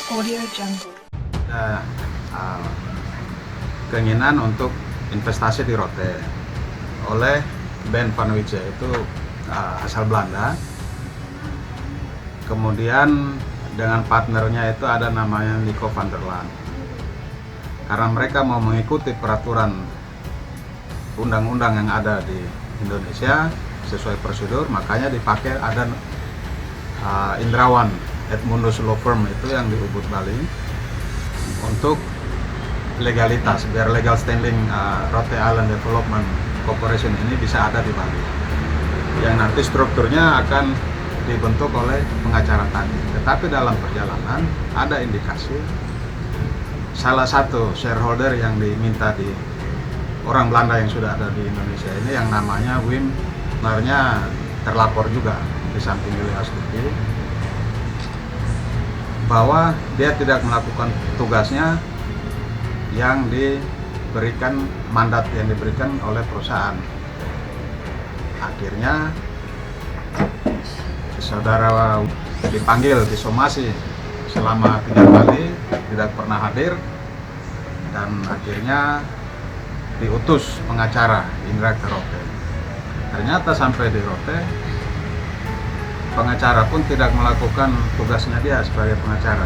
Audio Jungle. Ada keinginan untuk investasi di Rote oleh Ben van Wijaya, itu asal Belanda. Kemudian dengan partnernya itu ada namanya Nico van der Laan. Karena mereka mau mengikuti peraturan undang-undang yang ada di Indonesia sesuai prosedur, makanya dipakai ada Indrawan Edmundus Law Firm itu yang di Ubud, Bali, untuk legalitas, biar legal standing Rote Island Development Corporation ini bisa ada di Bali, yang nanti strukturnya akan dibentuk oleh pengacara tadi. Tetapi dalam perjalanan ada indikasi salah satu shareholder yang diminta di orang Belanda yang sudah ada di Indonesia ini, yang namanya Wim, sebenarnya terlapor juga di samping Yuli Astuti, bahwa dia tidak melakukan tugasnya yang diberikan, mandat yang diberikan oleh perusahaan. Akhirnya saudara dipanggil, disomasi selama 3 kali, tidak pernah hadir, dan akhirnya diutus pengacara Indra ke Rote. Ternyata sampai di Rote, pengacara pun tidak melakukan tugasnya dia sebagai pengacara.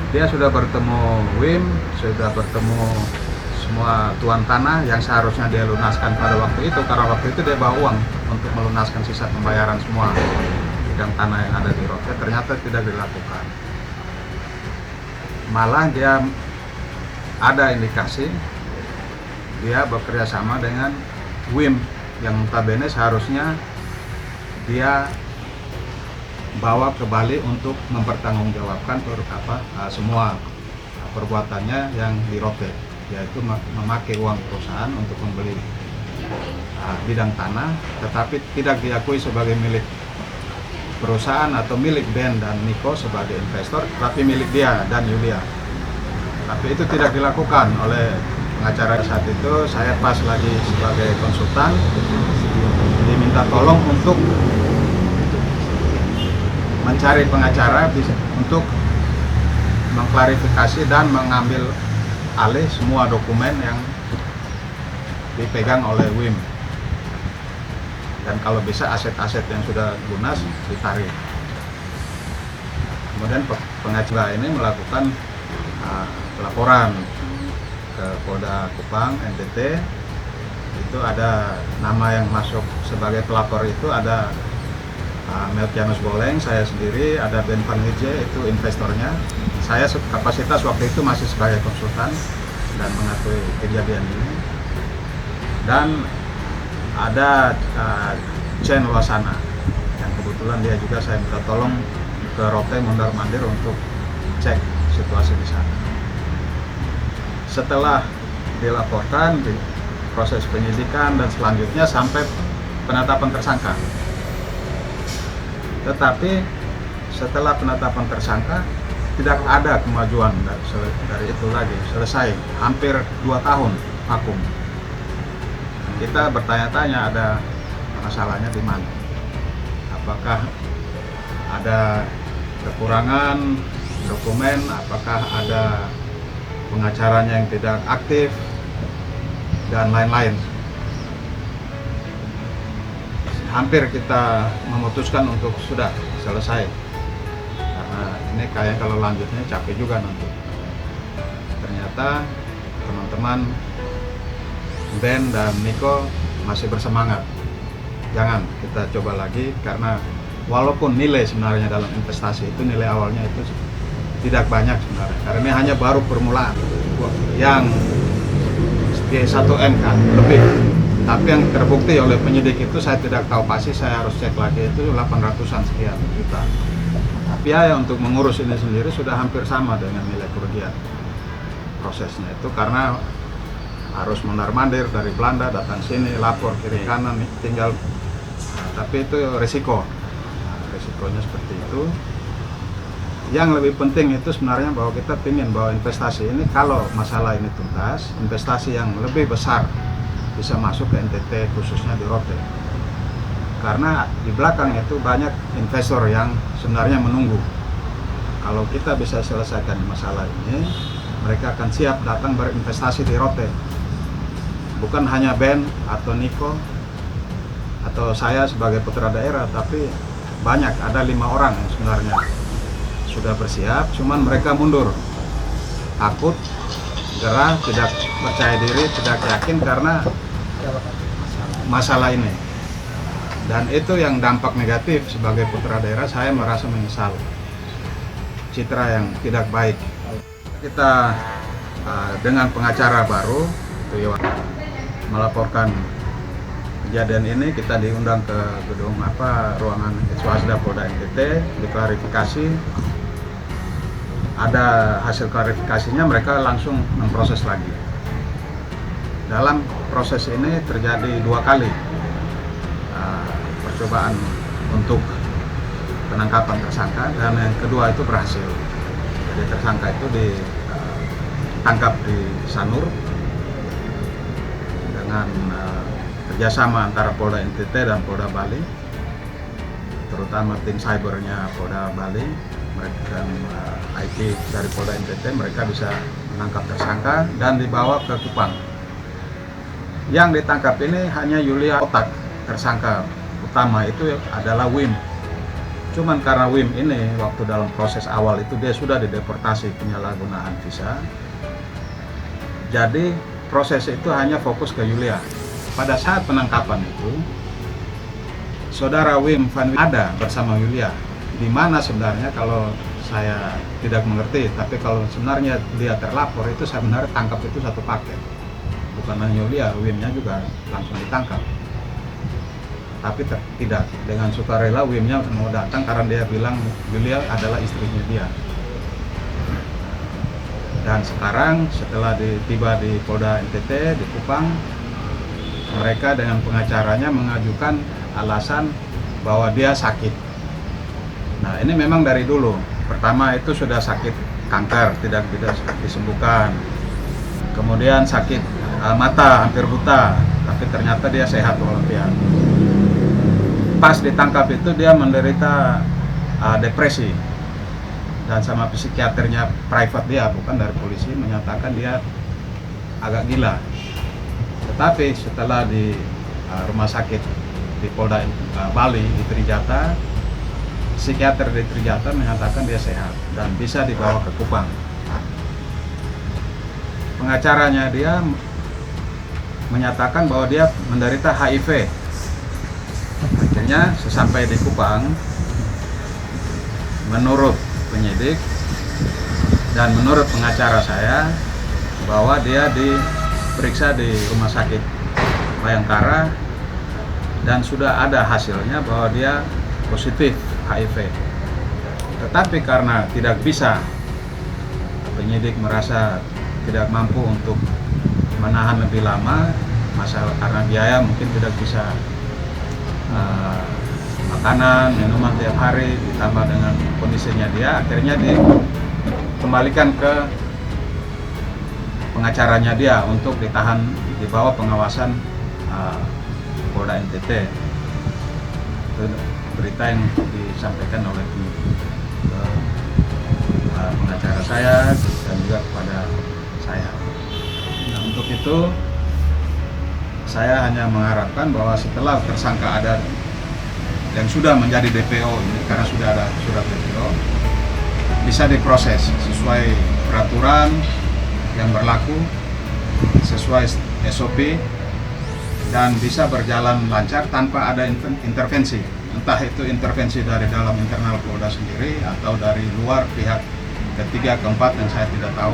Dia sudah bertemu Wim, sudah bertemu semua tuan tanah yang seharusnya dia lunaskan pada waktu itu, karena waktu itu dia bawa uang untuk melunaskan sisa pembayaran semua bidang tanah yang ada di Rote. Ternyata tidak dilakukan. Malah dia ada indikasi dia bekerja sama dengan Wim, yang notabene seharusnya dia bawa ke Bali untuk mempertanggungjawabkan semua perbuatannya yang di Rote, yaitu memakai uang perusahaan untuk membeli bidang tanah, tetapi tidak diakui sebagai milik perusahaan atau milik Ben dan Nico sebagai investor, tapi milik dia dan Yulia. Tapi itu tidak dilakukan oleh pengacara saat itu. Saya pas lagi sebagai konsultan, diminta tolong untuk mencari pengacara untuk mengklarifikasi dan mengambil alih semua dokumen yang dipegang oleh Wim, dan kalau bisa aset-aset yang sudah lunas ditarik. Kemudian pengacara ini melakukan laporan ke Polda Kupang NTT. Itu ada nama yang masuk sebagai pelapor, itu ada Melkianus Boleng, saya sendiri, ada Ben van Wijaya, itu investornya. Saya kapasitas waktu itu masih sebagai konsultan dan mengakui kejadian ini. Dan ada Chen Wasana, yang kebetulan dia juga saya minta tolong ke Rote mondar-mandir untuk cek situasi di sana. Setelah dilaporkan, di proses penyidikan dan selanjutnya sampai penetapan tersangka. Tetapi setelah penetapan tersangka tidak ada kemajuan dari itu lagi, selesai hampir 2 tahun vakum. Kita bertanya-tanya ada masalahnya di mana, apakah ada kekurangan dokumen, apakah ada pengacaranya yang tidak aktif, dan lain-lain. Hampir kita memutuskan untuk sudah selesai, karena ini kayak kalau lanjutnya capek juga nanti. Ternyata teman-teman Ben dan Nico masih bersemangat, jangan kita coba lagi, karena walaupun nilai sebenarnya dalam investasi itu, nilai awalnya itu tidak banyak sebenarnya, karena ini hanya baru permulaan yang 1M kan lebih. Tapi yang terbukti oleh penyidik itu saya tidak tahu pasti, saya harus cek lagi, itu 800-an sekian juta. Tapi ya untuk mengurus ini sendiri sudah hampir sama dengan nilai kerugian prosesnya itu, karena harus mondar-mandir dari Belanda datang sini, lapor kiri kanan, tinggal. Tapi itu risiko. Risikonya seperti itu. Yang lebih penting itu sebenarnya bahwa kita ingin bahwa investasi ini, kalau masalah ini tuntas, investasi yang lebih besar bisa masuk ke NTT, khususnya di Rote. Karena di belakang itu banyak investor yang sebenarnya menunggu kalau kita bisa selesaikan masalah ini, mereka akan siap datang berinvestasi di Rote. Bukan hanya Ben atau Niko atau saya sebagai putra daerah, tapi banyak, ada 5 orang yang sebenarnya sudah bersiap, cuman mereka mundur, takut, gerah, tidak percaya diri, tidak yakin karena masalah ini. Dan itu yang dampak negatif. Sebagai putra daerah saya merasa menyesal, citra yang tidak baik. Kita dengan pengacara baru itu ya, melaporkan kejadian ini, kita diundang ke gedung ruangan Swasda Polda NTT, diklarifikasi. Ada hasil klarifikasinya, mereka langsung memproses lagi. Dalam proses ini terjadi 2 kali percobaan untuk penangkapan tersangka, dan yang kedua itu berhasil. Jadi tersangka itu ditangkap di Sanur dengan kerjasama antara Polda NTT dan Polda Bali, terutama tim cybernya Polda Bali, mereka dan IT dari Polda NTT, mereka bisa menangkap tersangka dan dibawa ke Kupang. Yang ditangkap ini hanya Yulia Otak, tersangka utama itu adalah Wim. Cuman karena Wim ini waktu dalam proses awal itu dia sudah dideportasi penyalahgunaan visa, jadi proses itu hanya fokus ke Yulia. Pada saat penangkapan itu, saudara Wim Van ada bersama Yulia. Di mana sebenarnya kalau saya tidak mengerti, tapi kalau sebenarnya dia terlapor itu sebenarnya tangkap itu satu paket. Bukan hanya Yulia, Wimnya juga langsung ditangkap. Tapi tidak, dengan sukarela Wimnya mau datang karena dia bilang Yulia adalah istrinya dia. Dan sekarang setelah tiba di Polda NTT di Kupang, mereka dengan pengacaranya mengajukan alasan bahwa dia sakit. Nah, ini memang dari dulu. Pertama itu sudah sakit kanker, tidak disembuhkan. Kemudian sakit mata, hampir buta, tapi ternyata dia sehat walafiat. Pas ditangkap itu dia menderita depresi, dan sama psikiaternya private dia, bukan dari polisi, menyatakan dia agak gila. Tetapi setelah di rumah sakit di Polda Bali di Trijata, psikiater di Trijata menyatakan dia sehat dan bisa dibawa ke Kupang. Pengacaranya dia menyatakan bahwa dia menderita HIV. Akhirnya sesampai di Kupang, menurut penyidik dan menurut pengacara saya, bahwa dia diperiksa di rumah sakit Bayangkara dan sudah ada hasilnya bahwa dia positif HIV. Tetapi karena tidak bisa, penyidik merasa tidak mampu untuk menahan lebih lama, masalah karena biaya mungkin tidak bisa makanan, minuman tiap hari, ditambah dengan kondisinya dia, akhirnya dikembalikan ke pengacaranya dia untuk ditahan di bawah pengawasan Polda NTT. Itu berita yang disampaikan oleh pengacara saya dan juga kepada saya. Nah, untuk itu saya hanya mengharapkan bahwa setelah tersangka ada yang sudah menjadi DPO ini, karena sudah ada surat DPO, bisa diproses sesuai peraturan yang berlaku, sesuai SOP, dan bisa berjalan lancar tanpa ada intervensi. Entah itu intervensi dari dalam internal Polda sendiri atau dari luar pihak ketiga, keempat yang saya tidak tahu.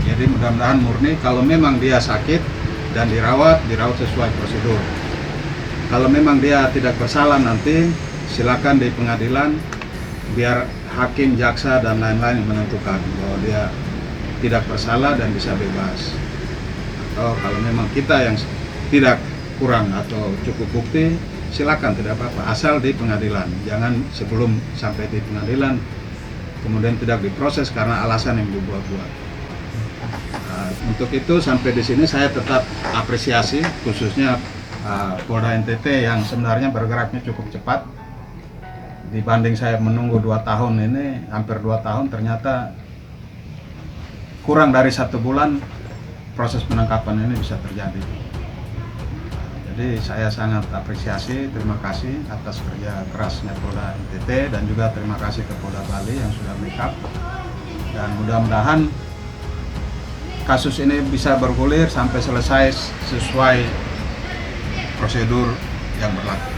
Jadi mudah-mudahan murni, kalau memang dia sakit dan dirawat sesuai prosedur. Kalau memang dia tidak bersalah, nanti silakan di pengadilan biar hakim, jaksa dan lain-lain menentukan bahwa dia tidak bersalah dan bisa bebas. Atau kalau memang kita yang tidak kurang atau cukup bukti, silakan, tidak apa-apa, asal di pengadilan. Jangan sebelum sampai di pengadilan kemudian tidak diproses karena alasan yang dibuat-buat. Untuk itu sampai di sini saya tetap apresiasi khususnya Polda NTT yang sebenarnya bergeraknya cukup cepat dibanding saya menunggu 2 tahun ini, hampir 2 tahun, ternyata kurang dari 1 bulan proses penangkapan ini bisa terjadi. Jadi saya sangat apresiasi, terima kasih atas kerja kerasnya Polda NTT dan juga terima kasih ke Polda Bali yang sudah backup, dan mudah-mudahan kasus ini bisa bergulir sampai selesai sesuai prosedur yang berlaku.